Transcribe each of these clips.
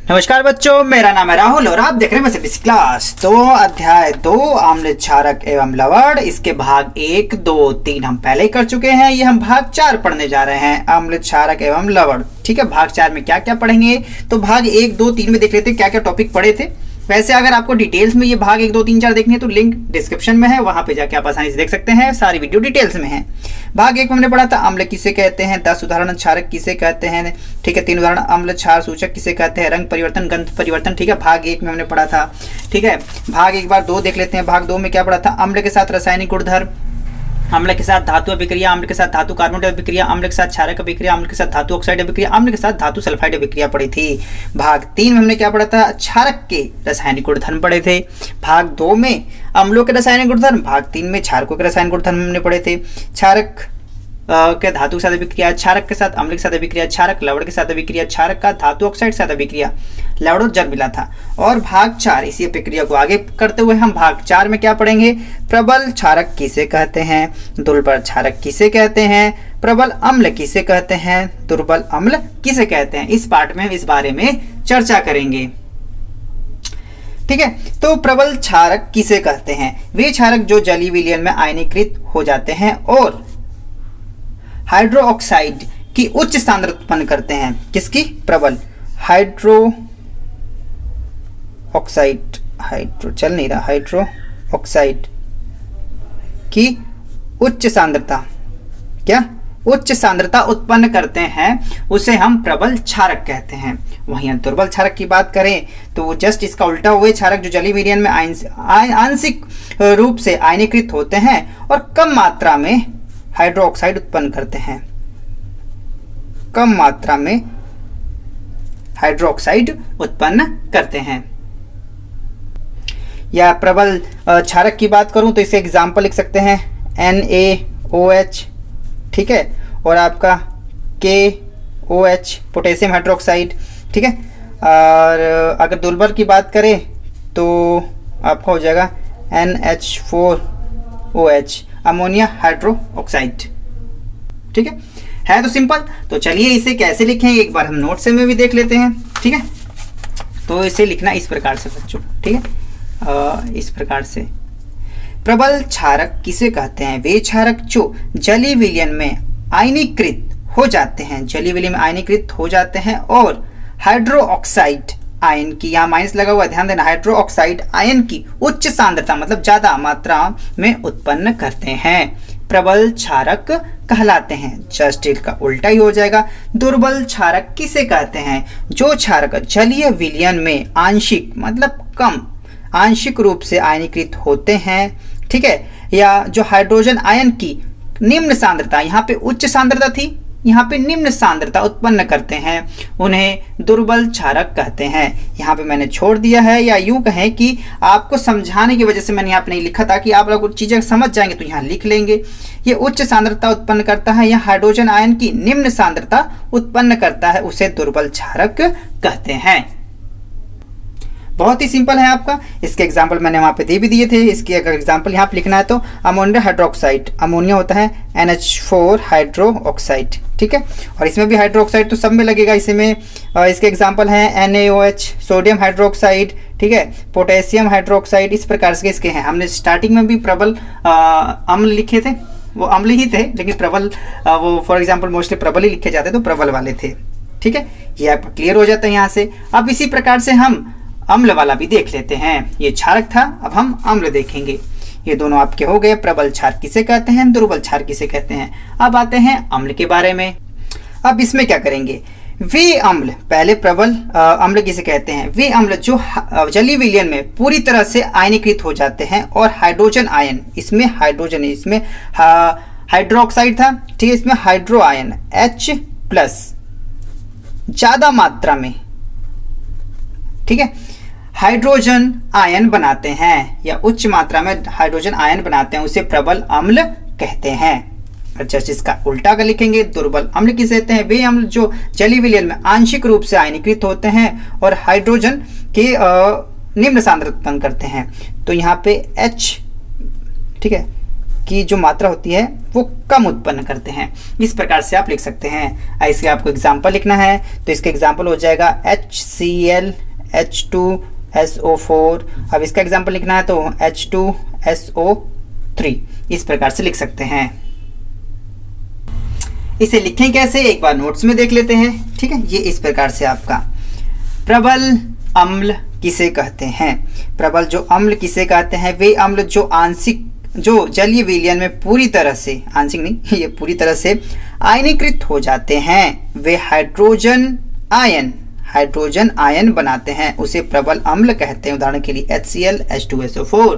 नमस्कार बच्चों, मेरा नाम है राहुल और आप देख रहे हैं बस बेसिक क्लास। तो अध्याय 2 आम्ल क्षारक एवं लवण, इसके भाग 1, 2, 3 हम पहले ही कर चुके हैं। ये हम भाग 4 पढ़ने जा रहे हैं, आम्ल क्षारक एवं लवण। ठीक है, भाग 4 में क्या क्या पढ़ेंगे तो भाग 1, 2, 3 में देख लेते हैं क्या क्या टॉपिक पढ़े थे। वैसे अगर आपको डिटेल्स में ये भाग 1, 2, 3, 4 देखनी है तो लिंक डिस्क्रिप्शन में है, वहां पे जाके आप आसानी से देख सकते हैं। सारी वीडियो डिटेल्स में है। भाग 1 में हमने पढ़ा था अम्ल किसे कहते हैं, 10 उदाहरण क्षारक किसे कहते हैं। ठीक है, 3 उदाहरण अम्ल क्षार सूचक किसे कहते हैं, रंग परिवर्तन, गंध परिवर्तन। ठीक है, भाग 1 में हमने पढ़ा था। ठीक है, भाग 1 बार 2 देख लेते हैं। भाग 2 में क्या पढ़ा था, अम्ल के साथ रासायनिक गुणधर्म, अम्ल के साथ धातु अभिक्रिया, अम्ल के साथ धातु कार्बोनेट अभिक्रिया, अम्ल के साथ क्षारक अभिक्रिया, अम्ल के साथ धातु ऑक्साइड अभिक्रिया, अम्ल के साथ धातु सल्फाइड अभिक्रिया पढ़ी थी। भाग 3 में हमने क्या पढ़ा था, क्षारक के रासायनिक गुणधर्म पढ़े थे। भाग 2 में अम्लों के रासायनिक गुणधर्म, भाग 3 में क्षारकों के रासायनिक गुणधर्म हमने पढ़े थे। क्षारक के धातु के साथ अभिक्रिया, क्षारक के साथ अम्ल के साथ अभिक्रिया, क्षारक लवण के साथ अभिक्रिया, क्षारक का धातु ऑक्साइड के साथ अभिक्रिया, लवण और जल मिला था। और भाग 4 इसी प्रक्रिया को आगे करते हुए हम भाग 4 में क्या पढ़ेंगे, प्रबल क्षारक किसे कहते हैं, दुर्बल क्षारक किसे कहते हैं, प्रबल अम्ल किसे कहते हैं, दुर्बल अम्ल किसे कहते हैं। इस पार्ट में हम इस बारे में चर्चा करेंगे। ठीक है, तो प्रबल क्षारक किसे कहते हैं, वे क्षारक जो जलीय विलयन में आयनीकृत हो जाते हैं और हाइड्रोक्साइड की उच्च सांद्रता उत्पन्न करते हैं। किसकी, प्रबल हाइड्रो ऑक्साइड, हाइड्रो चल नहीं रहा, हाइड्रो ऑक्साइड की उच्च सांद्रता, क्या उच्च सांद्रता उत्पन्न करते हैं, उसे हम प्रबल क्षारक कहते हैं। वहीं दुर्बल क्षारक की बात करें तो जस्ट इसका उल्टा हुए क्षारक जो जलीय विलयन में आंशिक रूप से आयनीकृत होते हैं और कम मात्रा में हाइड्रोक्साइड उत्पन्न करते हैं, कम मात्रा में हाइड्रोक्साइड उत्पन्न करते हैं। या प्रबल क्षारक की बात करूं तो इसे एग्जाम्पल लिख सकते हैं NaOH, ठीक है, और आपका KOH पोटेशियम हाइड्रोक्साइड। ठीक है, और अगर दुर्बल की बात करें तो आपका हो जाएगा NH4OH अमोनिया हाइड्रोक्साइड। ठीक है तो सिंपल। तो चलिए इसे कैसे लिखें एक बार हम नोट से में भी देख लेते हैं। ठीक है, तो इसे लिखना इस प्रकार से बच्चों। ठीक है, इस प्रकार से प्रबल क्षारक किसे कहते हैं, वे क्षारक जो जलीय विलयन में आयनीकृत हो जाते हैं, जलीय विलयन में आयनीकृत हो जाते हैं और हाइड्रोक्साइड आयन की, यहाँ माइनस लगा हुआ ध्यान देना, हाइड्रोक्साइड आयन की उच्च सांद्रता मतलब ज्यादा मात्रा में उत्पन्न करते हैं, प्रबल क्षारक कहलाते हैं। जस्ट इसका उल्टा ही हो जाएगा। दुर्बल क्षारक किसे कहते हैं, जो क्षारक जलीय विलयन में आंशिक मतलब कम आंशिक रूप से आयनीकृत होते हैं, ठीक है, या जो हाइड्रोजन आयन की निम्न सांद्रता, यहाँ पे उच्च सांद्रता थी, यहाँ पे निम्न सांद्रता उत्पन्न करते हैं, उन्हें दुर्बल क्षारक कहते हैं। यहाँ पे मैंने छोड़ दिया है, या यूं कहें कि आपको समझाने की वजह से मैंने यहाँ पे नहीं लिखा, ताकि आप लोग चीजें समझ जाएंगे तो यहाँ लिख लेंगे। ये उच्च सांद्रता उत्पन्न करता है या हाइड्रोजन आयन की निम्न सांद्रता उत्पन्न करता है, उसे दुर्बल क्षारक कहते हैं। बहुत ही सिंपल है आपका। इसके एग्जाम्पल मैंने वहां पे दे भी दिए थे। इसकी अगर एग्जाम्पल यहाँ पे लिखना है तो अमोनिया हाइड्रोक्साइड, अमोनिया होता है NH4 हाइड्रोक्साइड। ठीक है, और इसमें भी हाइड्रोक्साइड तो सब में लगेगा। इसमें इसके एग्जाम्पल हैं NaOH, सोडियम हाइड्रोक्साइड, ठीक है, पोटेशियम हाइड्रोक्साइड। इस प्रकार से इसके हैं। हमने स्टार्टिंग में भी प्रबल अम्ल लिखे थे, वो अम्ल ही थे, लेकिन प्रबल वो फॉर एग्जाम्पल मोस्टली प्रबल ही लिखे जाते तो प्रबल वाले थे। ठीक है, ये आपका क्लियर हो जाता है यहाँ से। अब इसी प्रकार से हम अम्ल वाला भी देख लेते हैं। ये क्षारक था, अब हम अम्ल देखेंगे। ये दोनों आपके हो गए, प्रबल क्षार किसे कहते हैं, दुर्बल क्षार किसे कहते हैं। अब आते हैं अम्ल के बारे में। अब इसमें क्या करेंगे, वे अम्ल, पहले प्रबल अम्ल किसे कहते हैं, वे अम्ल जो जलीय विलयन में पूरी तरह से आयनीकृत हो जाते हैं और हाइड्रोजन आयन, इसमें हाइड्रोजन, इसमें हाइड्रोक्साइड था, ठीक है, इसमें हाइड्रो आयन H+ ज्यादा मात्रा में, ठीक है, हाइड्रोजन आयन बनाते हैं या उच्च मात्रा में हाइड्रोजन आयन बनाते हैं, उसे प्रबल अम्ल कहते हैं। और जस्ट इसका उल्टा अगर लिखेंगे, दुर्बल अम्ल किसे कहते हैं, वे अम्ल जो जलीय विलयन में आंशिक रूप से आयनीकृत होते हैं और हाइड्रोजन के निम्न सांद्रता उत्पन्न करते हैं। तो यहाँ पे H, ठीक है, की जो मात्रा होती है वो कम उत्पन्न करते हैं। इस प्रकार से आप लिख सकते हैं। ऐसे आपको एग्जाम्पल लिखना है तो इसका एग्जाम्पल हो जाएगा HCl H2SO4। अब इसका एग्जाम्पल लिखना है तो H2SO3। इस प्रकार से लिख सकते हैं। इसे लिखें कैसे एक बार नोट्स में देख लेते हैं। ठीक है, ये इस प्रकार से आपका प्रबल अम्ल किसे कहते हैं। प्रबल जो अम्ल किसे कहते हैं, वे अम्ल जो जलीय विलयन में पूरी तरह से, आंशिक नहीं, ये पूरी तरह से आयनीकृत हो जाते हैं। वे हाइड्रोजन आयन बनाते हैं, उसे प्रबल अम्ल कहते हैं। उदाहरण के लिए HCl H2SO4।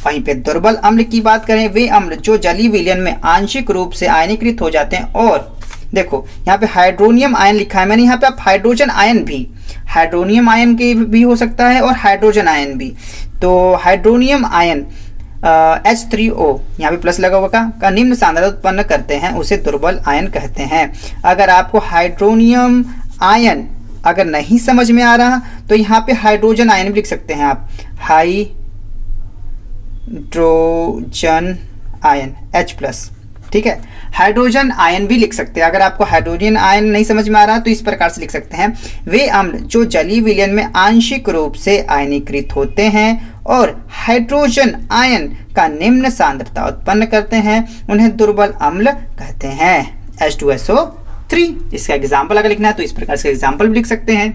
वहीं पे दुर्बल अम्ल की बात करें, वे अम्ल जो जलीय विलयन में आंशिक रूप से आयनीकृत हो जाते हैं। और देखो यहाँ पे हाइड्रोनियम आयन लिखा है मैंने, यहाँ पे आप हाइड्रोजन आयन भी, हाइड्रोनियम आयन के भी हो सकता है और हाइड्रोजन आयन भी। तो हाइड्रोनियम आयन H3O यहाँ पे प्लस लगा हुआ का निम्न सांद्रता उत्पन्न करते हैं, उसे दुर्बल आयन कहते हैं। अगर आपको हाइड्रोनियम आयन अगर नहीं समझ में आ रहा तो यहाँ पे हाइड्रोजन आयन भी लिख सकते हैं आप, हाइड्रोजन आयन H+। ठीक है, हाइड्रोजन आयन भी लिख सकते हैं। अगर आपको हाइड्रोजन आयन नहीं समझ में आ रहा तो इस प्रकार से लिख सकते हैं, वे अम्ल जो जलीय विलयन में आंशिक रूप से आयनीकृत होते हैं और हाइड्रोजन आयन का निम्न सांद्रता उत्पन्न करते हैं, उन्हें दुर्बल अम्ल कहते हैं, H2SO3। इसका एग्जाम्पल अगर लिखना है तो इस प्रकार से एग्जाम्पल भी लिख सकते हैं।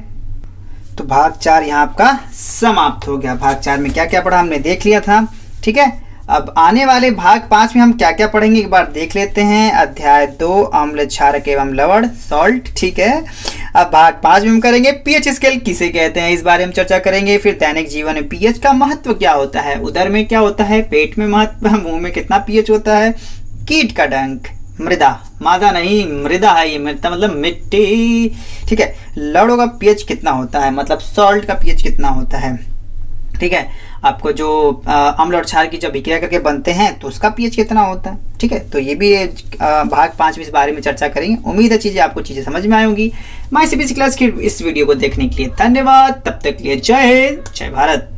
तो भाग 4 यहाँ आपका समाप्त हो गया। भाग 4 में क्या क्या पढ़ा हमने देख लिया था। ठीक है, अब आने वाले भाग 5 में हम क्या क्या पढ़ेंगे एक बार देख लेते हैं। अध्याय 2 अम्ल क्षारक एवं लवण सॉल्ट। ठीक है, अब भाग 5 में हम करेंगे पीएच स्केल किसे कहते हैं, इस बारे में चर्चा करेंगे। फिर दैनिक जीवन में पीएच का महत्व क्या होता है, उदर में क्या होता है, पेट में महत्व, मुंह में कितना पीएच होता है, कीट का डंक, मृदा, मादा नहीं मृदा है ये, मृदा मतलब मिट्टी। ठीक है, लवणों का पीएच कितना होता है, मतलब सॉल्ट का पीएच कितना होता है। ठीक है, आपको जो अम्ल और क्षार की जब विक्रिया करके बनते हैं तो उसका पीएच कितना होता है। ठीक है, तो ये भी भाग 5 में इस बारे में चर्चा करेंगे। उम्मीद है आपको चीजें समझ में आएंगी। माय सीबीएसई क्लास की इस वीडियो को देखने के लिए धन्यवाद। तब तक के लिए जय हिंद, जय भारत।